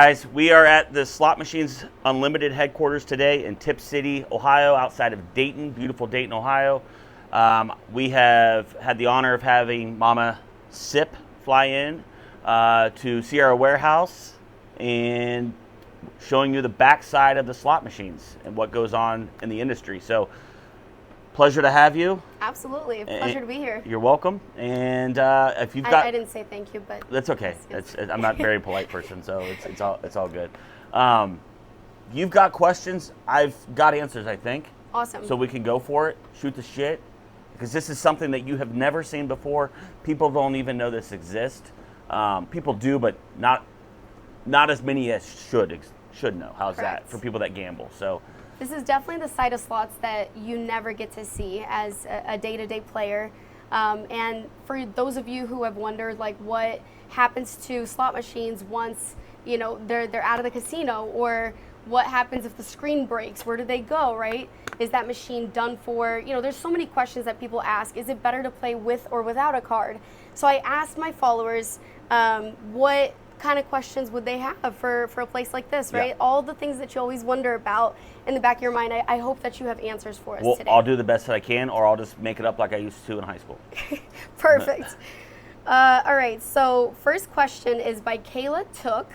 Guys, we are at the Slot Machines Unlimited headquarters today in Tip City, Ohio, outside of Dayton, beautiful Dayton, Ohio. We have had the honor of having Mama Sip fly in to see our warehouse and showing you the backside of the slot machines and what goes on in the industry. So, pleasure to have you. Absolutely, pleasure to be here. You're welcome. And if you've got, I didn't say thank you, but that's okay. Yes. I'm not a very polite person, so it's all good. You've got questions. I've got answers, I think. Awesome. So we can go for it. Shoot the shit, because this is something that you have never seen before. People don't even know this exists. People do, but not as many as should know. How's Correct. that for people that gamble? So. This is definitely the side of slots that you never get to see as a day-to-day player. And for those of you who have wondered, like, what happens to slot machines once, you know, they're out of the casino, or what happens if the screen breaks? Where do they go, right? Is that machine done for? You know, there's so many questions that people ask. Is it better to play with or without a card? So I asked my followers what kind of questions would they have for a place like this, right? Yeah. All the things that you always wonder about in the back of your mind. I hope that you have answers for us today. I'll do the best that I can, or I'll just make it up like I used to in high school. Perfect. All right, so first question is by Kayla Took.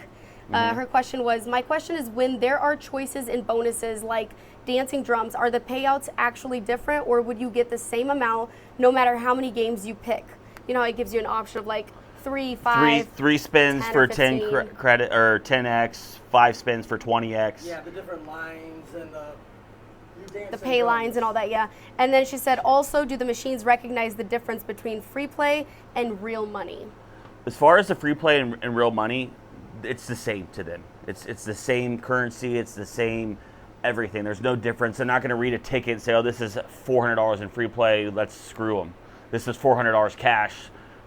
Her question was, my question is, when there are choices and bonuses like dancing drums, are the payouts actually different, or would you get the same amount no matter how many games you pick? You know, it gives you an option of like 3, 5, three spins 10 for or 10 15. credit, or 10x, 5 spins for 20x. Yeah, the different lines and the pay lines and all that, yeah. And then she said, also, do the machines recognize the difference between free play and real money? As far as the free play and real money, it's the same to them. It's the same currency. It's the same everything. There's no difference. They're not going to read a ticket and say, oh, this is $400 in free play. Let's screw them. This is $400 cash.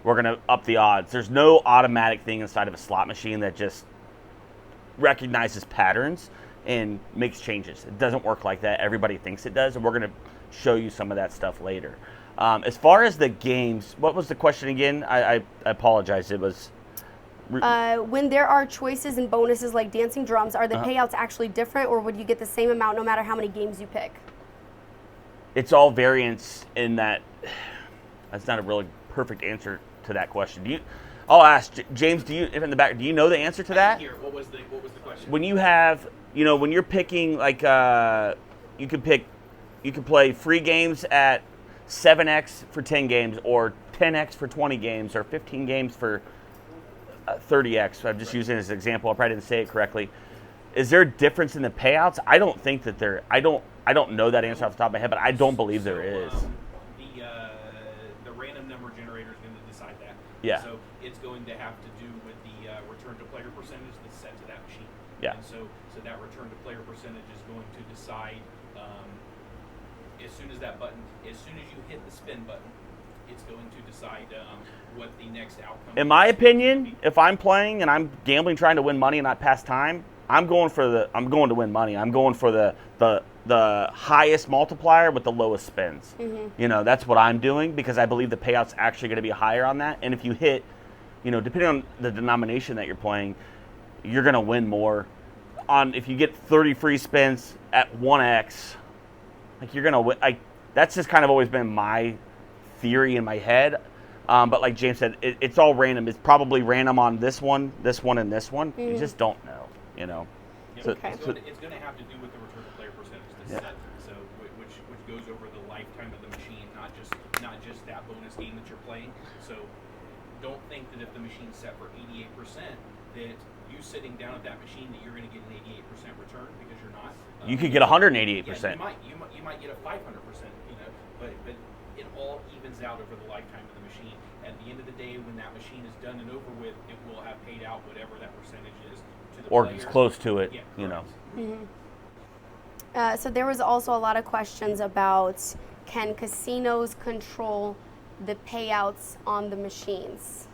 We're going to up the odds. There's no automatic thing inside of a slot machine that just recognizes patterns and makes changes. It doesn't work like that. Everybody thinks it does, and we're going to show you some of that stuff later. As far as the games, what was the question again? I apologize. It was... when there are choices and bonuses like dancing drums, are the payouts actually different, or would you get the same amount no matter how many games you pick? It's all variance in that. That's not a really perfect answer to that question. I'll ask James. Do you, in the back? Do you know the answer to that? Here, what was the question? When you have, when you're picking, like, you can play free games at 7x for 10 games, or 10x for 20 games, or 15 games for 30x. I'm just using it as an example. I probably didn't say it correctly. Is there a difference in the payouts? I don't think that there. I don't know that answer off the top of my head, but I don't believe there is. The random number generator is going to decide that. Yeah. So it's going to have to do with the return to player percentage that's set to that machine. Yeah. And so that return to player percentage is going to decide as soon as you hit the spin button, it's going to decide what the next outcome is. In my opinion, if I'm playing and I'm gambling trying to win money and not pass time, I'm going to win money. I'm going for the highest multiplier with the lowest spins. Mm-hmm. That's what I'm doing, because I believe the payout's actually going to be higher on that. And if you hit, depending on the denomination that you're playing, you're going to win more. If you get 30 free spins at 1x, like, you're going to win. That's just kind of always been my theory in my head. But like James said, it's all random. It's probably random on this one, and this one. Mm-hmm. You just don't know, Yeah, So, okay. it's going to have to do with the return to player percentage that's set. So which goes over the lifetime of the machine, not just that bonus game that you're playing. So don't think that if the machine's set for 88%, that you sitting down at that machine that you're going to get an 88% return, because you're not. you could get 188%. Yeah, you might get a 500%, but it all evens out over the lifetime of the machine. At the end of the day, when that machine is done and over with, it will have paid out whatever that percentage is to the Or player. it's close to it, Yeah, Mm-hmm. So there was also a lot of questions about, can casinos control the payouts on the machines?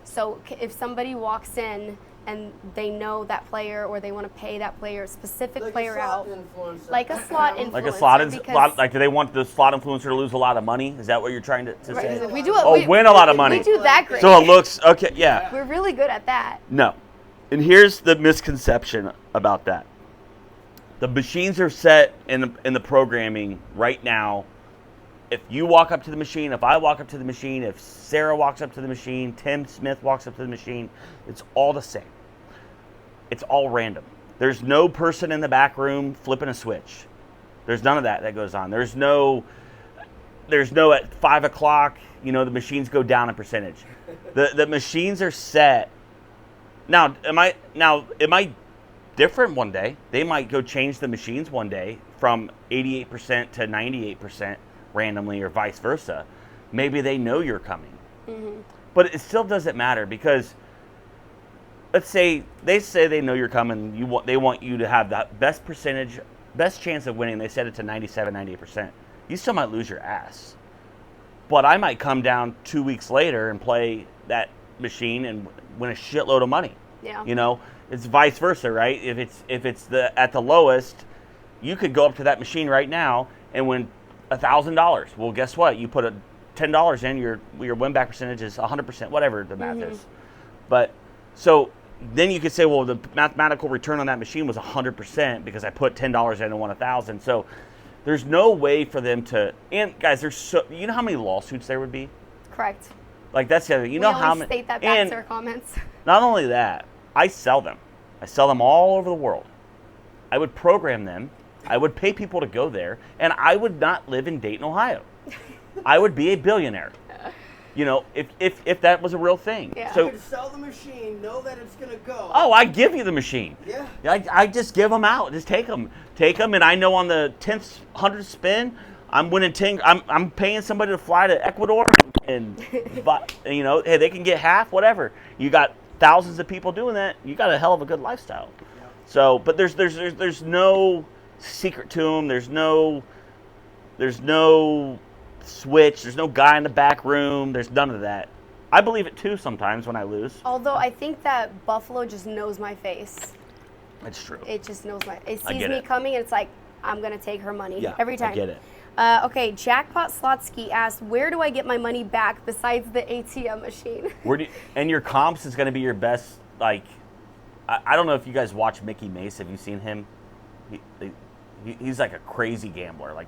So if somebody walks in and they know that player, or they want to pay that player, specific like player out, like a slot influencer. Like a slot, do they want the slot influencer to lose a lot of money? Is that what you're trying to say? We do win a lot of money. We do that great. So it looks okay. Yeah. We're really good at that. No. And here's the misconception about that. The machines are set in the programming right now. If you walk up to the machine, if I walk up to the machine, if Sarah walks up to the machine, Tim Smith walks up to the machine, it's all the same. It's all random. There's no person in the back room flipping a switch. There's none of that goes on. There's no at 5 o'clock, the machines go down a percentage. The machines are set. Now, it might different one day. They might go change the machines one day from 88% to 98% randomly or vice versa. Maybe they know you're coming. Mm-hmm. But it still doesn't matter because let's say they know you're coming. They want you to have that best chance of winning. They set it to 97, 98%. You still might lose your ass. But I might come down 2 weeks later and play that machine and win a shitload of money. Yeah. It's vice versa, right? If it's at the lowest, you could go up to that machine right now and win $1,000. Well, guess what? You put $10 in, your win back percentage is 100%, whatever the math is. But so then you could say, well, the mathematical return on that machine was 100% because I put $10 in and won $1,000. So there's no way for them to. And guys, you know how many lawsuits there would be? Correct. Like that's the other. You know how many. State that back to our comments. Not only that, I sell them. I sell them all over the world. I would program them. I would pay people to go there, and I would not live in Dayton, Ohio. I would be a billionaire. If that was a real thing. Yeah. So you could sell the machine, know that it's gonna go. Oh, I give you the machine. Yeah. I just give them out. Just take them, and I know on the 10th, 100th spin, I'm winning 10. I'm paying somebody to fly to Ecuador, and hey, they can get half, whatever. You got thousands of people doing that. You got a hell of a good lifestyle. Yeah. So, but there's no secret to them. There's no switch. There's no guy in the back room. There's none of that. I believe it too sometimes when I lose. Although I think that Buffalo just knows my face. It's true. It just knows it sees me coming, and it's like, I'm going to take her money every time. I get it. Okay, Jackpot Slotsky asked, where do I get my money back besides the ATM machine? And your comps is going to be your best, like, I don't know if you guys watch Mickey Mace. Have you seen him? He's like a crazy gambler. Like,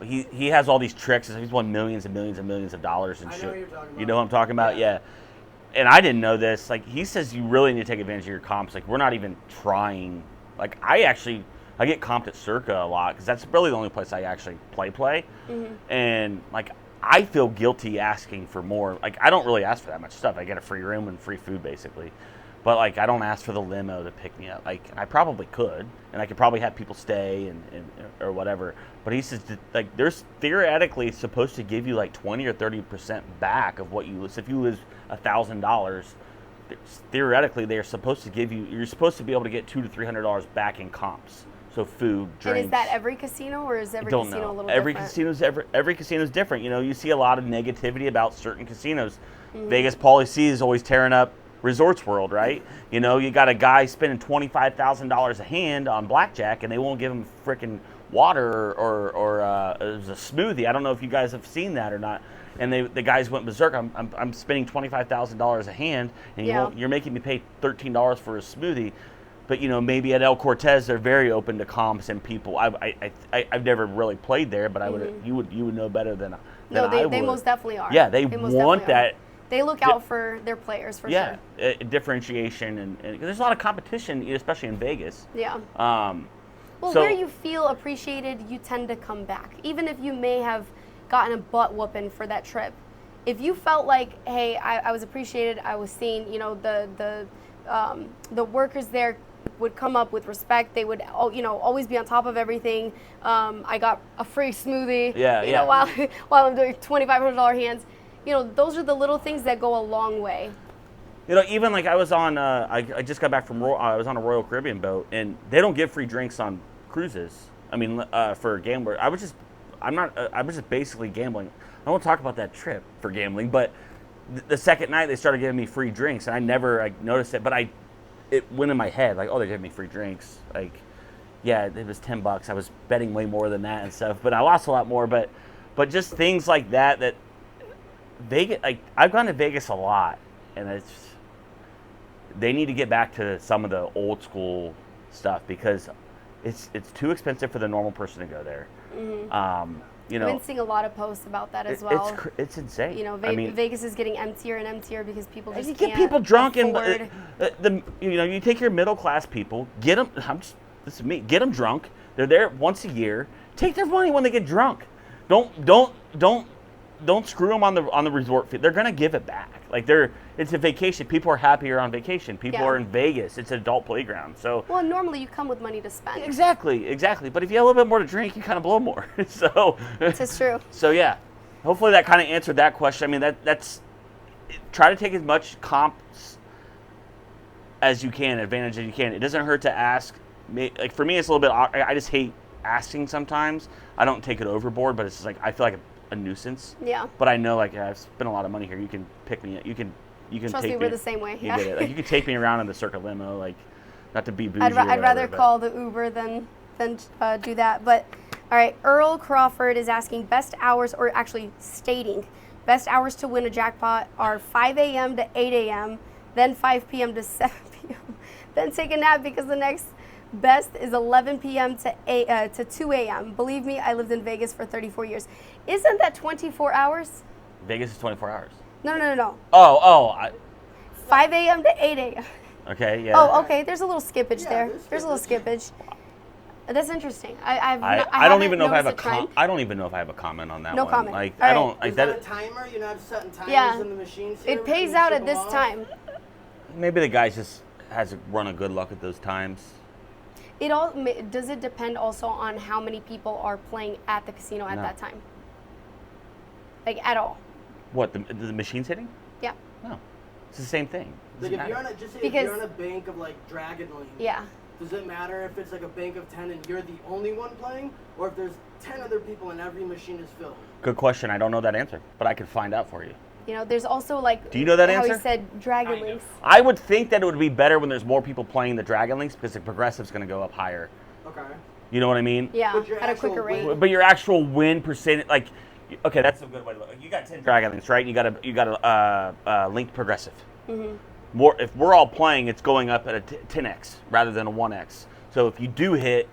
he has all these tricks. He's won millions and millions and millions of dollars and shit. I know what you're talking about. You know what I'm talking about? Yeah. And I didn't know this. Like, he says you really need to take advantage of your comps. Like, we're not even trying. Like, I get comped at Circa a lot because that's really the only place I actually play. Mm-hmm. And, like, I feel guilty asking for more. Like, I don't really ask for that much stuff. I get a free room and free food, basically. But, like, I don't ask for the limo to pick me up. Like, I probably could. And I could probably have people stay and or whatever. But he says, like, there's theoretically supposed to give you, like, 20 or 30% back of what you lose. If you lose $1,000, theoretically, they're supposed to give you, you're supposed to be able to get $200 to $300 back in comps. So food, drinks. And is that every casino, or is every casino a little different? Every casino's different. You see a lot of negativity about certain casinos. Mm-hmm. Vegas Pauly C is always tearing up Resorts World, right? You got a guy spending $25,000 a hand on blackjack, and they won't give him freaking water or it was a smoothie. I don't know if you guys have seen that or not. And the guys went berserk. I'm spending $25,000 a hand, and you're making me pay $13 for a smoothie. But maybe at El Cortez they're very open to comps and people. I've never really played there, but I would you would know better than no. I would. They most definitely are. Yeah, they want that. They look out for their players for sure. Yeah, differentiation and there's a lot of competition, especially in Vegas. Yeah. So, where you feel appreciated, you tend to come back, even if you may have gotten a butt whooping for that trip. If you felt like, hey, I was appreciated, I was seen, the workers there would come up with respect. They would, always be on top of everything. I got a free smoothie. While I'm doing $2,500 hands. Those are the little things that go a long way. Even like I was on, I just got back from, I was on a Royal Caribbean boat, and they don't give free drinks on cruises. I mean, for a gambler, I was just basically gambling. I won't talk about that trip for gambling, but the second night they started giving me free drinks, and I never noticed it, but it went in my head, like, oh, they're giving me free drinks. Like, yeah, it was $10. I was betting way more than that and stuff, but I lost a lot more. But just things like that Vegas, like, I've gone to Vegas a lot, and they need to get back to some of the old school stuff because it's too expensive for the normal person to go there. You know, I've been seeing a lot of posts about that as well. It's insane. You know, I mean, Vegas is getting emptier and emptier because people just you can't get people drunk afford. and you know, you take your middle class people, get them. This is me. Get them drunk. They're there once a year. Take their money when they get drunk. Don't screw them on the resort fee. They're gonna give it back. Like it's a vacation. People are happier on vacation. People are in Vegas. It's an adult playground. So well, normally you come with money to spend. Exactly. But if you have a little bit more to drink, you kind of blow more. So This is true. So yeah, hopefully that kind of answered that question. I mean that's try to take as much comps as you can, advantage as you can. It doesn't hurt to ask. Like for me, it's a little bit. I just hate asking sometimes. I don't take it overboard, but it's just like I feel like a nuisance. Yeah. But I know like I've spent a lot of money here. You can pick me. You can Trust take me, we're the same way. You Yeah. get it. Like you can take me around in the Circa limo. Like not to be bougie. I'd rather but call the Uber than do that. But all right, Earl Crawford is asking best hours, or actually stating best hours to win a jackpot are 5 a.m. to 8 a.m., then 5 p.m. to 7 p.m., then take a nap because the next best is 11 p.m. to 2 a.m. Believe me, I lived in Vegas for 34 years. Isn't that 24 hours? Vegas is 24 hours. No. Oh. 5 a.m. to 8 a.m. Okay. Yeah. Oh, okay. There's a little skippage Yeah, there. there's There's a little skippage. That's interesting. I don't even know if I have a trend. I don't even know if I have a comment on that No one. comment. Like All I don't right. Is like that a that. timer? You're not setting timers Yeah. in the machines here It when pays you out ship at them this off? time. Maybe the guy just has run a good luck at those times. Does it depend also on how many people are playing at the casino at No. that time? Like at all? What the machine's hitting? Yeah. No, it's the same thing. Like Doesn't if you're on matter. a just say if Because- you're on a bank of like Dragon Lane. Yeah. Does it matter if it's like a bank of 10 and you're the only one playing, or if there's 10 other people and every machine is filled? Good question. I don't know that answer, but I could find out for you. You know, there's also like. Do you know that how answer? he said Dragon Links. I would think that it would be better when there's more people playing the Dragon Links because the progressive's going to go up higher. Okay. You know what I mean? Yeah, But your at a actual quicker rate. win- But your actual win percentage, like, okay, that's a good way to look. You got 10 Dragon Links, right? You got a linked progressive. Mm-hmm. More if we're all playing, it's going up at a 10x rather than a 1x. So if you do hit,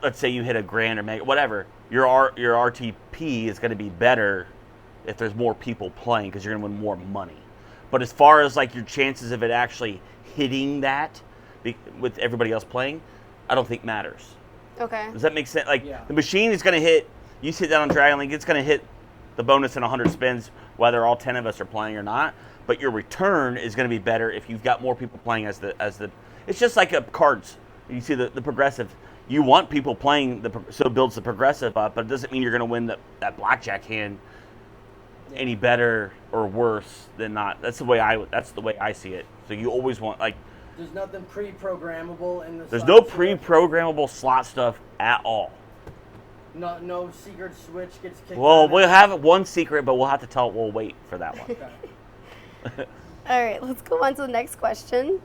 let's say you hit a grand or mega, whatever, your RTP is going to be better if there's more people playing because you're going to win more money. But as far as like your chances of it actually hitting that with everybody else playing, I don't think matters. Okay. Does that make sense? Like Yeah. the machine is going to hit. You sit down on Dragon Link, it's going to hit the bonus in 100 spins, whether all 10 of us are playing or not. But your return is going to be better if you've got more people playing as the. It's just like cards. You see the progressive. You want people playing so it builds the progressive up, but it doesn't mean you're going to win that blackjack hand any better or worse than not. That's the way I see it. So you always want like. There's nothing pre-programmable in the. There's slot no machine? pre-programmable slot stuff at all. No secret switch gets kicked. Well, on we'll it? have one secret, but we'll have to tell it. We'll wait for that one. Okay. All right, let's go on to the next question.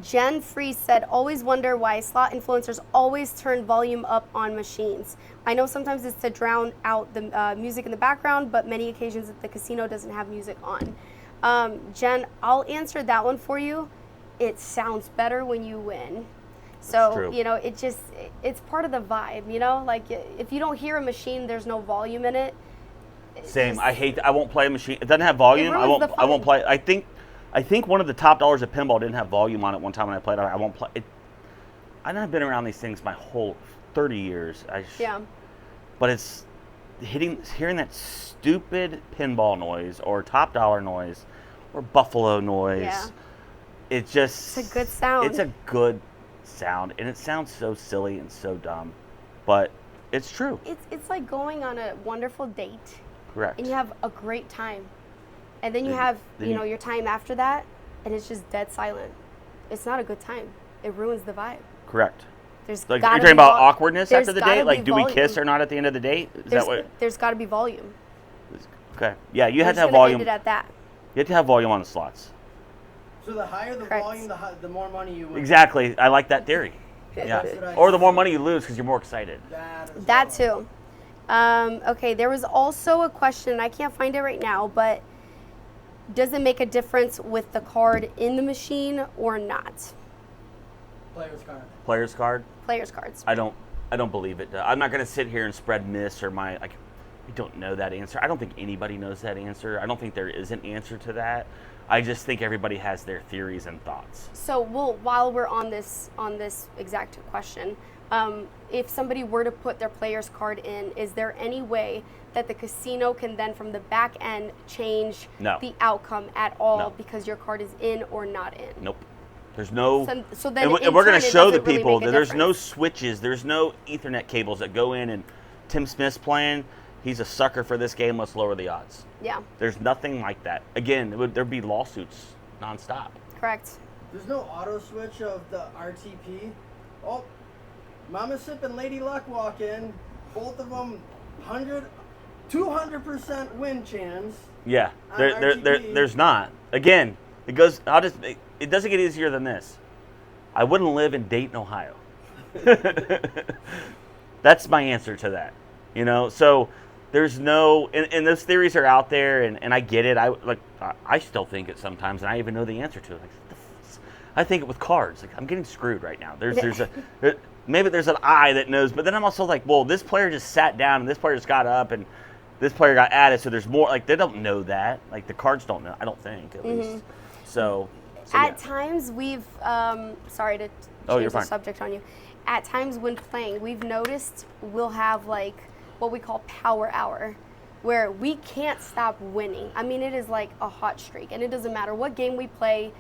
Jen Free said, always wonder why slot influencers always turn volume up on machines. I know sometimes it's to drown out the music in the background, but many occasions the casino doesn't have music on. Jen, I'll answer that one for you. It sounds better when you win. So, true. you know, it's part of the vibe, you know? Like, if you don't hear a machine, there's no volume in it. Same. I won't play a machine. It doesn't have volume. I ruins won't. the I won't fun. play. I think one of the top dollars of pinball didn't have volume on it one time when I played it. I won't play it. I've been around these things my whole 30 years. Yeah. But it's hearing that stupid pinball noise or top dollar noise or buffalo noise. Yeah. It just. It's a good sound. It's a good sound, and it sounds so silly and so dumb, but it's true. It's like going on a wonderful date. Correct. And you have a great time. And then you Then- have, then you you- know, your time after that, and it's just dead silent. It's not a good time. It ruins the vibe. Correct. There's Like gotta you're talking be about vol- awkwardness there's after the gotta date. be Like, do we volume. kiss or not at the end of the date? Is There's, that what? there's got to be volume. Okay. Yeah, you have to We're have just gonna volume. end it at that. You have to have volume on the slots. So the higher the Correct. volume, the more money you win. Exactly. I like that theory. Yeah. That's what I Or the more see. money you lose because you're more excited. That too. Okay, there was also a question, I can't find it right now, but does it make a difference with the card in the machine or not? Player's card. Player's card. Player's cards. I don't believe it. I'm not going to sit here and spread myths or I don't know that answer. I don't think anybody knows that answer. I don't think there is an answer to that. I just think everybody has their theories and thoughts. So, while we're on this exact question, if somebody were to put their player's card in, is there any way that the casino can then from the back end change the outcome at all because your card is in or not in? Nope. There's no. So then and we're going to show the really people that there's no switches, there's no Ethernet cables that go in, and Tim Smith's playing. He's a sucker for this game. Let's lower the odds. Yeah. There's nothing like that. Again, there'd be lawsuits nonstop. Correct. There's no auto switch of the RTP. Oh, Mama Sip and Lady Luck walk in. Both of them 200% win chance. Yeah. There's not. Again, it goes. It doesn't get easier than this. I wouldn't live in Dayton, Ohio. That's my answer to that. So there's no, and those theories are out there, and I get it. I still think it sometimes, and I even know the answer to it. I think it with cards. I'm getting screwed right now. Maybe there's an eye that knows, but then I'm also like, well, this player just sat down, and this player just got up, and this player got added. So there's more. They don't know that. The cards don't know. I don't think at least. So at times we've sorry to change the subject on you. At times when playing, we've noticed we'll have what we call power hour, where we can't stop winning. I mean, it is like a hot streak, and it doesn't matter what game we play,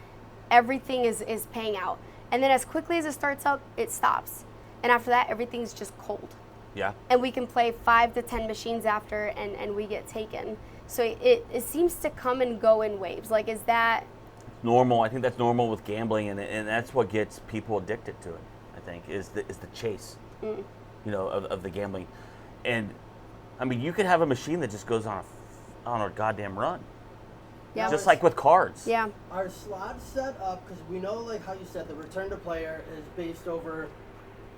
everything is paying out. And then as quickly as it starts up, it stops. And after that, everything's just cold. Yeah. And we can play 5 to 10 machines after, and we get taken. So it seems to come and go in waves. Is that normal? I think that's normal with gambling, and that's what gets people addicted to it. I think is the chase, of the gambling. And I mean, you could have a machine that just goes on a goddamn run. Yeah. Just like with cards. Yeah. Are slots set up, because we know, how you said, the return to player is based over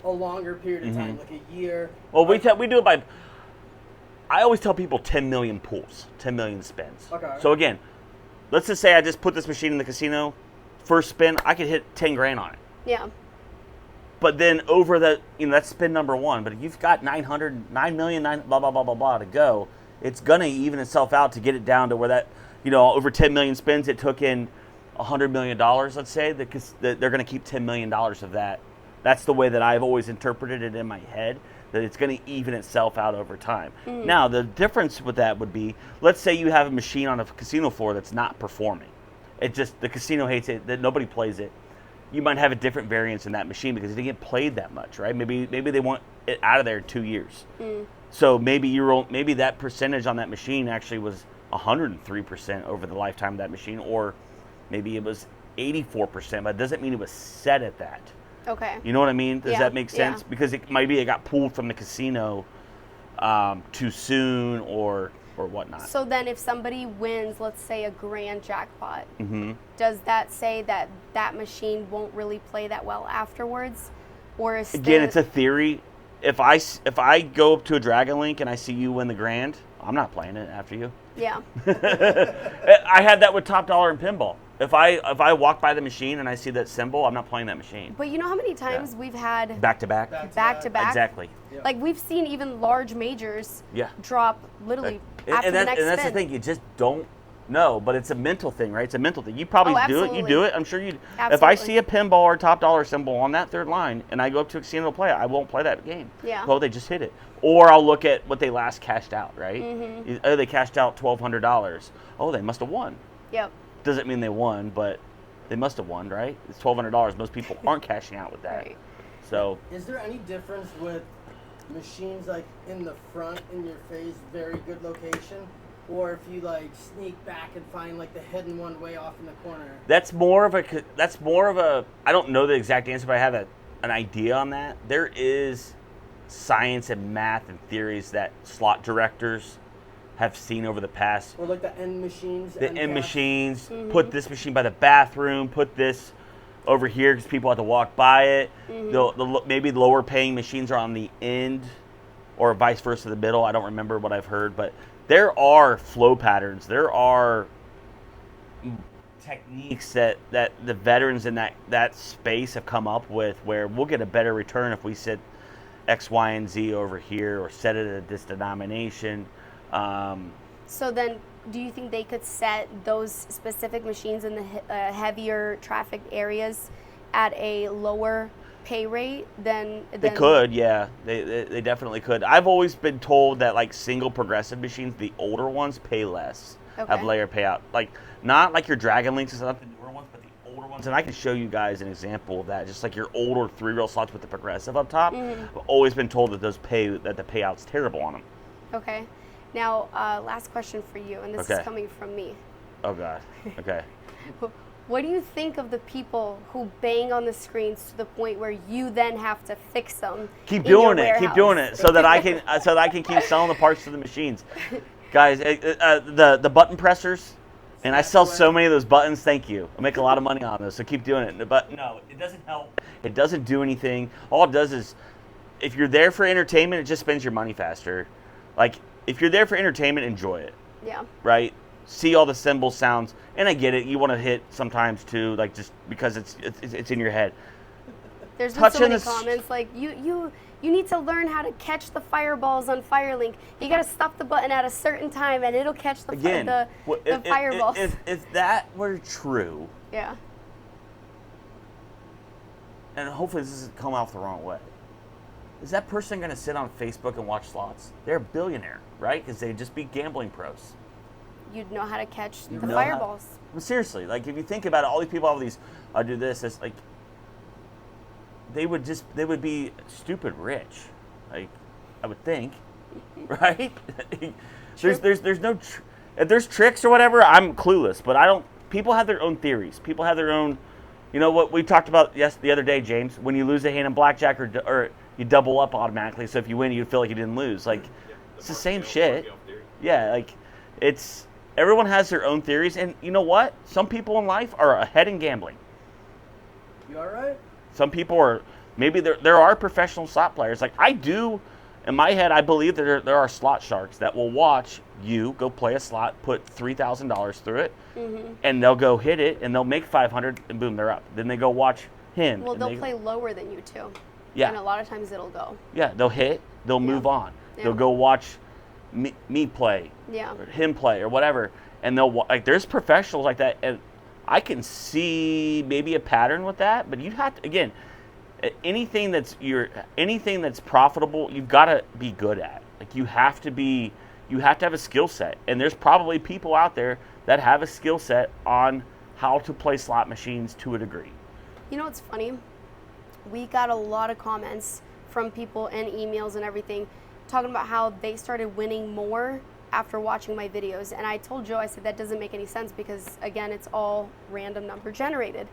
a longer period of time, like a year. Well, we do it by. I always tell people 10 million pulls, 10 million spins. Okay. So again, let's just say I just put this machine in the casino, first spin, I could hit 10 grand on it. Yeah. But then over that's spin number one. But if you've got 9 million, blah, blah, blah, blah, blah to go, it's going to even itself out to get it down to where that, over 10 million spins, it took in $100 million, let's say, because they're going to keep $10 million of that. That's the way that I've always interpreted it in my head, that it's going to even itself out over time. Now, the difference with that would be, let's say you have a machine on a casino floor that's not performing. The casino hates it, that nobody plays it. You might have a different variance in that machine because it didn't get played that much, right? Maybe they want it out of there in 2 years. So maybe that percentage on that machine actually was 103% over the lifetime of that machine, or maybe it was 84%, but it doesn't mean it was set at that. Okay. You know what I mean? Does that make sense? Yeah. Because it got pulled from the casino too soon or whatnot. So then if somebody wins, let's say, a grand jackpot, does that say that machine won't really play that well afterwards? Or is it's a theory. If I go up to a Dragon Link and I see you win the grand, I'm not playing it after you. Yeah. I had that with Top Dollar and Pinball. If I walk by the machine and I see that symbol, I'm not playing that machine. But you know how many times we've had back to back? Exactly. Yeah. We've seen even large majors Yeah. drop literally after the next spin. And that's the thing, you just don't know, but it's a mental thing, right? It's a mental thing. You probably do it. You do it. I'm sure you. If I see a Pinball or Top Dollar symbol on that third line and I go up to a casino to play it, I won't play that game. Yeah. Well, they just hit it. Or I'll look at what they last cashed out, right? Oh, they cashed out $1,200. Oh, they must have won. Yep. Doesn't mean they won, but they must have won, right? It's $1,200. Most people aren't cashing out with that. Right. So. Is there any difference with machines in the front, in your face, very good location, or if you sneak back and find the hidden one way off in the corner? That's more of a. I don't know the exact answer, but I have an idea on that. There is science and math and theories that slot directors have seen over the past. Or the end machines. The end machines. Put this machine by the bathroom. Put this over here because people have to walk by it. Maybe lower paying machines are on the end, or vice versa, the middle. I don't remember what I've heard, but there are flow patterns. There are techniques that the veterans in that space have come up with, where we'll get a better return if we set X, Y, and Z over here, or set it at this denomination. So then, do you think they could set those specific machines in the heavier traffic areas at a lower pay rate than They could, yeah. They definitely could. I've always been told that like single progressive machines, the older ones, pay less, have layer payout. Like not like your Dragon Links and stuff, the newer ones, but the older ones. And I can show you guys an example of that. Just like your older 3-rail slots with the progressive up top. I've always been told that the payout's terrible on them. Okay. Now, last question for you, and this is coming from me. Oh God. Okay. What do you think of the people who bang on the screens to the point where you then have to fix them? Keep doing it, so that I can keep selling the parts to the machines, guys. The button pressers, and I sell so many of those buttons. Thank you. I make a lot of money on those, so keep doing it. But no, it doesn't help. It doesn't do anything. All it does is, if you're there for entertainment, it just spends your money faster. Like if you're there for entertainment, enjoy it. Yeah. Right. See all the cymbal sounds, and I get it. You want to hit sometimes too, like just because it's in your head. There's been so many comments like you need to learn how to catch the fireballs on Firelink. You got to stop the button at a certain time, and it'll catch the fireballs. If that were true, yeah. And hopefully this doesn't come out the wrong way. Is that person going to sit on Facebook and watch slots? They're a billionaire, right? Because they'd just be gambling pros. You'd know how to catch the fireballs. Well, seriously, like if you think about it, all these people have these, I do this, it's like, they would be stupid rich, like, I would think, right? There's no, if there's tricks or whatever, I'm clueless, but people have their own theories. People have their own, you know what we talked about the other day, James, when you lose a hand in blackjack or you double up automatically, so if you win, you feel like you didn't lose. Like, it's the same shit. Yeah, like, everyone has their own theories, and you know what? Some people in life are ahead in gambling. You all right? Some people are, maybe there are professional slot players. Like I do, in my head, I believe that there are slot sharks that will watch you go play a slot, put $3,000 through it, and they'll go hit it, and they'll make $500, and boom, they're up. Then they go watch him. Well, they'll play lower than you too. Yeah. And a lot of times it'll go. Yeah, they'll hit, they'll move on. Yeah. They'll go watch me play, or him play, or whatever, and they'll there's professionals like that, and I can see maybe a pattern with that, but you have to, again, anything that's profitable, you've got to be good at. Like you have to have a skill set, and there's probably people out there that have a skill set on how to play slot machines to a degree. You know what's funny? We got a lot of comments from people and emails and everything talking about how they started winning more after watching my videos. And I told Joe, I said, that doesn't make any sense because, again, it's all random number generated.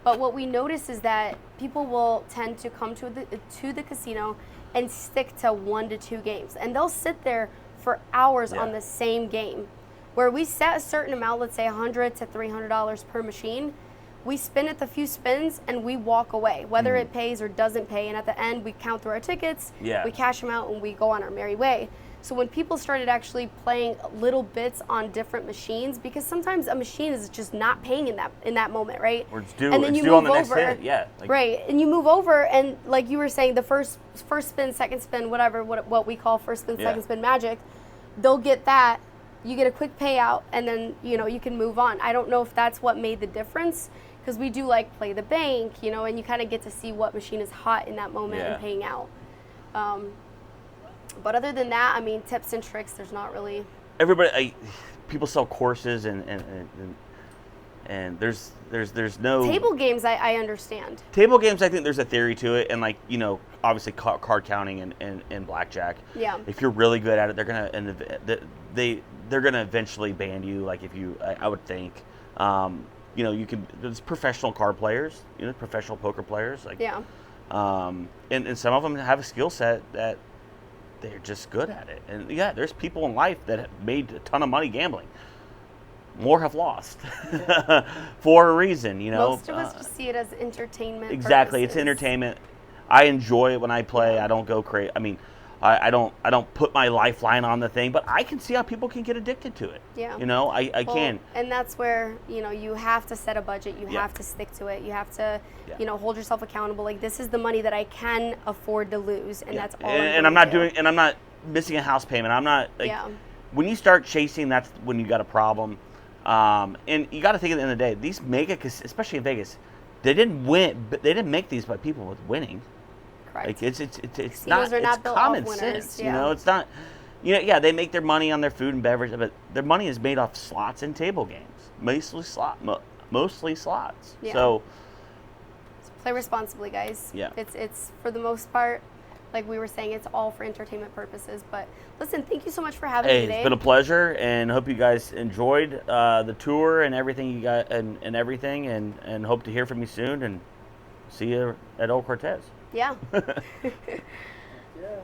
But what we notice is that people will tend to come to the casino and stick to 1 to 2 games. And they'll sit there for hours on the same game. Where we set a certain amount, let's say $100 to $300 per machine, we spin it the few spins and we walk away, whether it pays or doesn't pay. And at the end, we count through our tickets, we cash them out, and we go on our merry way. So when people started actually playing little bits on different machines, because sometimes a machine is just not paying in that moment, right? Or it's due, and then you move move on the over, next hit. Right, and you move over, and like you were saying, the first spin, second spin, whatever, what we call first spin, second spin magic, they'll get that. You get a quick payout, and then you can move on. I don't know if that's what made the difference, because we do like play the bank, and you kind of get to see what machine is hot in that moment and paying out. But other than that, I mean, tips and tricks, there's not really. People sell courses and there's no. Table games, I understand. Table games, I think there's a theory to it, and obviously card counting and blackjack. Yeah. If you're really good at it, they're gonna eventually ban you. Like if you, I would think. You can. There's professional card players. Professional poker players. And some of them have a skill set that they're just good at it. And there's people in life that have made a ton of money gambling. More have lost for a reason. Most of us just see it as entertainment. Exactly, purposes. It's entertainment. I enjoy it when I play. I don't go crazy. I mean, I don't put my lifeline on the thing, but I can see how people can get addicted to it. Yeah. You know, I Well, can. And that's where, you know, you have to set a budget. You Yeah. have to stick to it. You have to, Yeah. you know, hold yourself accountable. Like, this is the money that I can afford to lose, and that's all. And I'm not doing, and I'm not missing a house payment. I'm not like, Yeah. when you start chasing, that's when you got a problem. And you got to think at the end of the day, these mega, especially in Vegas, they didn't win. But they didn't make these by people with winning. Correct. Like it's Casinos not, are not it's built common off winners, sense. yeah. You know, it's not. You know, yeah, they make their money on their food and beverage, but their money is made off slots and table games, mostly slots. Yeah. So Play responsibly, guys. Yeah. It's for the most part, like we were saying, it's all for entertainment purposes. But listen, thank you so much for having me hey, today. it's been a pleasure, and hope you guys enjoyed the tour and everything you got and everything, and hope to hear from you soon and see you at Old Cortez. Yeah. Yeah.